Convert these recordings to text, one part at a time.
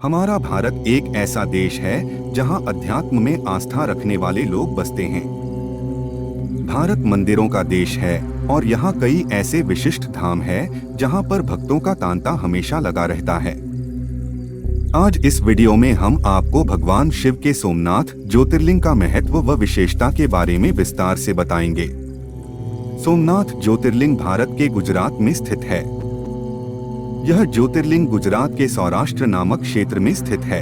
हमारा भारत एक ऐसा देश है जहां अध्यात्म में आस्था रखने वाले लोग बसते हैं। भारत मंदिरों का देश है और यहाँ कई ऐसे विशिष्ट धाम हैं जहां पर भक्तों का तांता हमेशा लगा रहता है। आज इस वीडियो में हम आपको भगवान शिव के सोमनाथ ज्योतिर्लिंग का महत्व व विशेषता के बारे में विस्तार से बताएंगे। सोमनाथ ज्योतिर्लिंग भारत के गुजरात में स्थित है। यह ज्योतिर्लिंग गुजरात के सौराष्ट्र नामक क्षेत्र में स्थित है।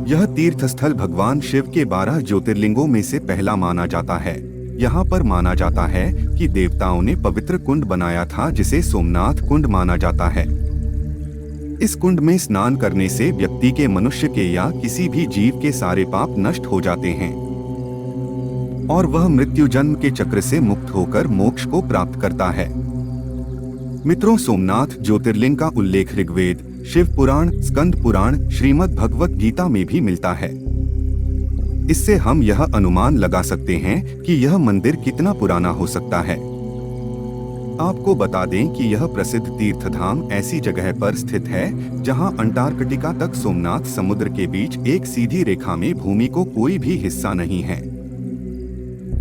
यह तीर्थस्थल भगवान शिव के 12 ज्योतिर्लिंगों में से पहला माना जाता है। यहाँ पर माना जाता है कि देवताओं ने पवित्र कुंड बनाया था जिसे सोमनाथ कुंड माना जाता है। इस कुंड में स्नान करने से व्यक्ति के मनुष्य के या किसी भी जीव के सारे पाप नष्ट हो जाते हैं और वह मृत्यु जन्म के चक्र से मुक्त होकर मोक्ष को प्राप्त करता है। मित्रों, सोमनाथ ज्योतिर्लिंग का उल्लेख ऋग्वेद, शिव पुराण, स्कंद पुराण, श्रीमद् भगवत गीता में भी मिलता है। इससे हम यह अनुमान लगा सकते हैं कि यह मंदिर कितना पुराना हो सकता है। आपको बता दें कि यह प्रसिद्ध तीर्थधाम ऐसी जगह पर स्थित है जहां अंटार्कटिका तक सोमनाथ समुद्र के बीच एक सीधी रेखा में भूमि को कोई भी हिस्सा नहीं है।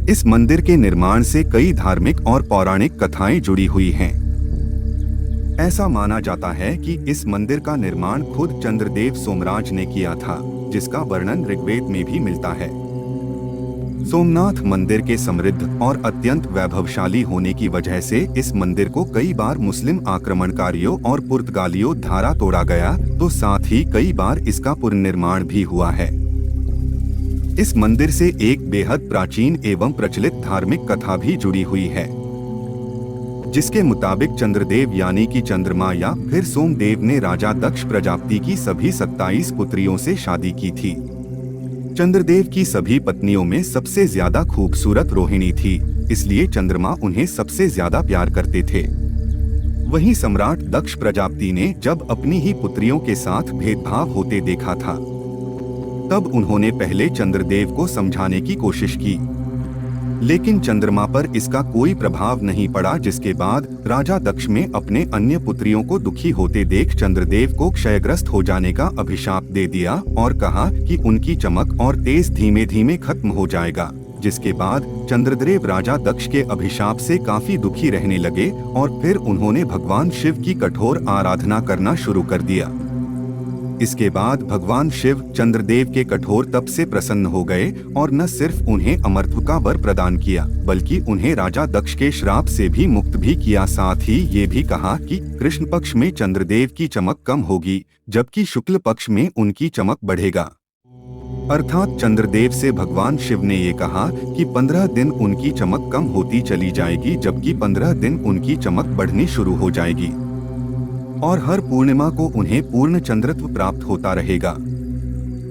इस मंदिर के निर्माण से कई धार्मिक और पौराणिक कथाएं जुड़ी हुई हैं। ऐसा माना जाता है कि इस मंदिर का निर्माण खुद चंद्रदेव सोमराज ने किया था, जिसका वर्णन ऋग्वेद में भी मिलता है। सोमनाथ मंदिर के समृद्ध और अत्यंत वैभवशाली होने की वजह से इस मंदिर को कई बार मुस्लिम आक्रमणकारियों और पुर्तगालियों द्वारा तोड़ा गया, तो साथ ही कई बार इसका पुनर्निर्माण भी हुआ है। इस मंदिर से एक बेहद प्राचीन एवं प्रचलित धार्मिक कथा भी जुड़ी हुई है, जिसके मुताबिक चंद्रदेव यानी कि चंद्रमा या फिर सोमदेव ने राजा दक्ष प्रजापति की सभी 27 पुत्रियों से शादी की थी। चंद्रदेव की सभी पत्नियों में सबसे ज्यादा खूबसूरत रोहिणी थी, इसलिए चंद्रमा उन्हें सबसे ज्यादा प्यार करते थे। वहीं सम्राट दक्ष प्रजापति ने जब अपनी ही पुत्रियों के साथ भेदभाव होते देखा था, तब उन्होंने पहले चंद्रदेव को समझाने की कोशिश की, लेकिन चंद्रमा पर इसका कोई प्रभाव नहीं पड़ा, जिसके बाद राजा दक्ष में अपने अन्य पुत्रियों को दुखी होते देख चंद्रदेव को क्षयग्रस्त हो जाने का अभिशाप दे दिया और कहा कि उनकी चमक और तेज धीमे धीमे खत्म हो जाएगा। जिसके बाद चंद्रदेव राजा दक्ष के अभिशाप से काफी दुखी रहने लगे और फिर उन्होंने भगवान शिव की कठोर आराधना करना शुरू कर दिया। इसके बाद भगवान शिव चंद्रदेव के कठोर तप से प्रसन्न हो गए और न सिर्फ उन्हें अमरत्व का वर प्रदान किया, बल्कि उन्हें राजा दक्ष के श्राप से भी मुक्त भी किया। साथ ही ये भी कहा कि कृष्ण पक्ष में चंद्रदेव की चमक कम होगी, जबकि शुक्ल पक्ष में उनकी चमक बढ़ेगा। अर्थात चंद्रदेव से भगवान शिव ने ये कहा कि 15 दिन उनकी चमक कम होती चली जाएगी, जबकि 15 दिन उनकी चमक बढ़नी शुरू हो जाएगी और हर पूर्णिमा को उन्हें पूर्ण चंद्रत्व प्राप्त होता रहेगा।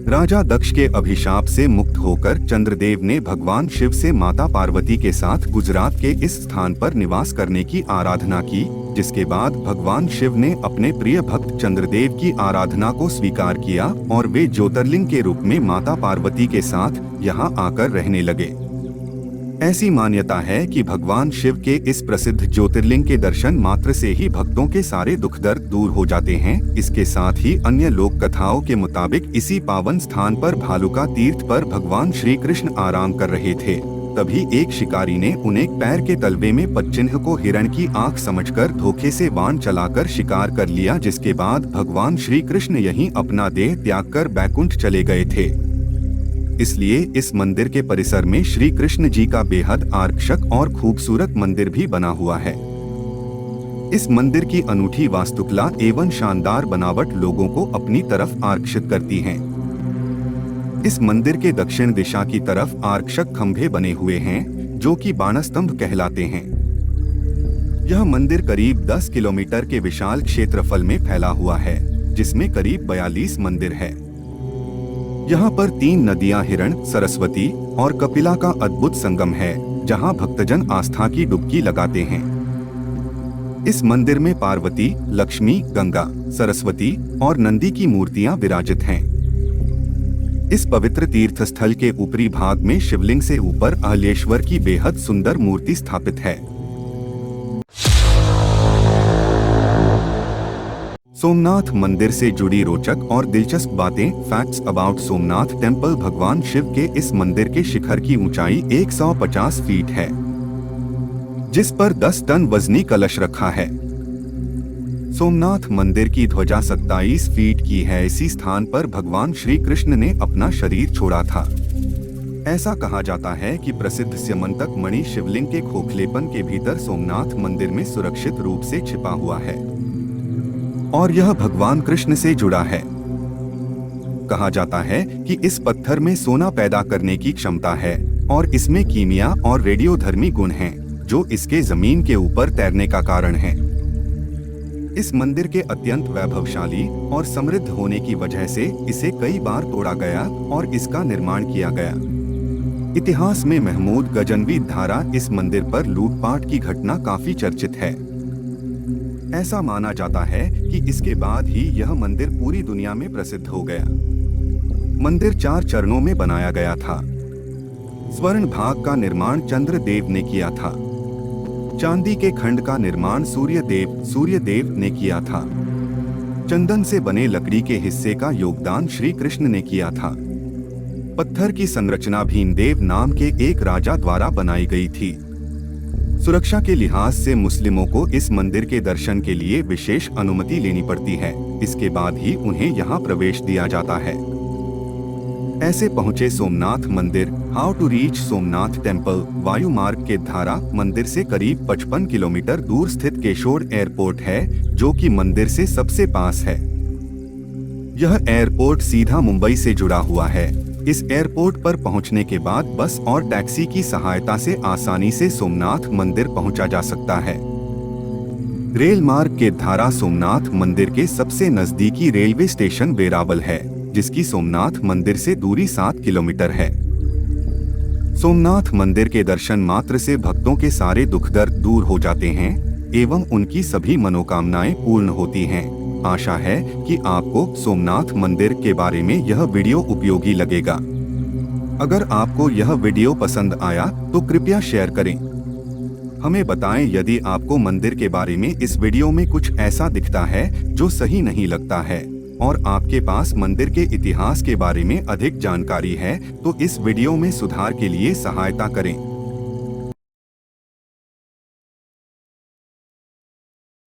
राजा दक्ष के अभिशाप से मुक्त होकर चंद्रदेव ने भगवान शिव से माता पार्वती के साथ गुजरात के इस स्थान पर निवास करने की आराधना की, जिसके बाद भगवान शिव ने अपने प्रिय भक्त चंद्रदेव की आराधना को स्वीकार किया और वे ज्योतिर्लिंग के रूप में माता पार्वती के साथ यहाँ आकर रहने लगे। ऐसी मान्यता है कि भगवान शिव के इस प्रसिद्ध ज्योतिर्लिंग के दर्शन मात्र से ही भक्तों के सारे दुख दर्द दूर हो जाते हैं। इसके साथ ही अन्य लोक कथाओं के मुताबिक इसी पावन स्थान पर भालुका तीर्थ पर भगवान श्री कृष्ण आराम कर रहे थे। तभी एक शिकारी ने उन्हें पैर के तलवे में पदचिन्ह को हिरण की आंख समझकर धोखे से बाण चलाकर शिकार कर लिया, जिसके बाद भगवान श्री कृष्ण यहीं अपना देह त्याग कर बैकुंठ चले गए थे। इसलिए इस मंदिर के परिसर में श्री कृष्ण जी का बेहद आकर्षक और खूबसूरत मंदिर भी बना हुआ है। इस मंदिर की अनूठी वास्तुकला एवं शानदार बनावट लोगों को अपनी तरफ आकर्षित करती हैं। इस मंदिर के दक्षिण दिशा की तरफ आकर्षक खंभे बने हुए हैं, जो कि बाणास्तंभ कहलाते हैं। यह मंदिर करीब 10 किलोमीटर के विशाल क्षेत्रफल में फैला हुआ है, जिसमें करीब 42 मंदिर है। यहाँ पर 3 नदियाँ हिरण, सरस्वती और कपिला का अद्भुत संगम है, जहाँ भक्तजन आस्था की डुबकी लगाते हैं। इस मंदिर में पार्वती, लक्ष्मी, गंगा, सरस्वती और नंदी की मूर्तियाँ विराजित हैं। इस पवित्र तीर्थस्थल के ऊपरी भाग में शिवलिंग से ऊपर अहलेश्वर की बेहद सुंदर मूर्ति स्थापित है। सोमनाथ मंदिर से जुड़ी रोचक और दिलचस्प बातें। Facts about Somnath temple. भगवान शिव के इस मंदिर के शिखर की ऊंचाई 150 फीट है, जिस पर 10 टन वजनी कलश रखा है। सोमनाथ मंदिर की ध्वजा 27 फीट की है। इसी स्थान पर भगवान श्री कृष्ण ने अपना शरीर छोड़ा था। ऐसा कहा जाता है कि प्रसिद्ध स्यमंतक मणि शिवलिंग के खोखलेपन के भीतर सोमनाथ मंदिर में सुरक्षित रूप से छिपा हुआ है और यह भगवान कृष्ण से जुड़ा है। कहा जाता है कि इस पत्थर में सोना पैदा करने की क्षमता है और इसमें कीमिया और रेडियोधर्मी गुण हैं, जो इसके जमीन के ऊपर तैरने का कारण है। इस मंदिर के अत्यंत वैभवशाली और समृद्ध होने की वजह से इसे कई बार तोड़ा गया और इसका निर्माण किया गया। इतिहास में महमूद गजनवी द्वारा इस मंदिर पर लूटपाट की घटना काफी चर्चित है। ऐसा माना जाता है कि इसके बाद ही यह मंदिर पूरी दुनिया में प्रसिद्ध हो गया। मंदिर 4 चरणों में बनाया गया था। स्वर्ण भाग का निर्माण चंद्रदेव ने किया था। चांदी के खंड का निर्माण सूर्यदेव ने किया था। चंदन से बने लकड़ी के हिस्से का योगदान श्री कृष्ण ने किया था। पत्थर की संरचना भीमदेव नाम के एक राजा द्वारा बनाई गई थी। सुरक्षा के लिहाज से मुस्लिमों को इस मंदिर के दर्शन के लिए विशेष अनुमति लेनी पड़ती है। इसके बाद ही उन्हें यहाँ प्रवेश दिया जाता है। ऐसे पहुंचे सोमनाथ मंदिर। How to reach Somnath temple. वायु मार्ग के द्वारा मंदिर से करीब 55 किलोमीटर दूर स्थित केशोर एयरपोर्ट है, जो कि मंदिर से सबसे पास है। यह एयरपोर्ट सीधा मुंबई से जुड़ा हुआ है। इस एयरपोर्ट पर पहुंचने के बाद बस और टैक्सी की सहायता से आसानी से सोमनाथ मंदिर पहुंचा जा सकता है। रेल मार्ग के द्वारा सोमनाथ मंदिर के सबसे नजदीकी रेलवे स्टेशन वेरावल है, जिसकी सोमनाथ मंदिर से दूरी 7 किलोमीटर है। सोमनाथ मंदिर के दर्शन मात्र से भक्तों के सारे दुख दर्द दूर हो जाते हैं एवं उनकी सभी मनोकामनाएं पूर्ण होती हैं। आशा है कि आपको सोमनाथ मंदिर के बारे में यह वीडियो उपयोगी लगेगा। अगर आपको यह वीडियो पसंद आया तो कृपया शेयर करें। हमें बताएं यदि आपको मंदिर के बारे में इस वीडियो में कुछ ऐसा दिखता है जो सही नहीं लगता है और आपके पास मंदिर के इतिहास के बारे में अधिक जानकारी है तो इस वीडियो में सुधार के लिए सहायता करें।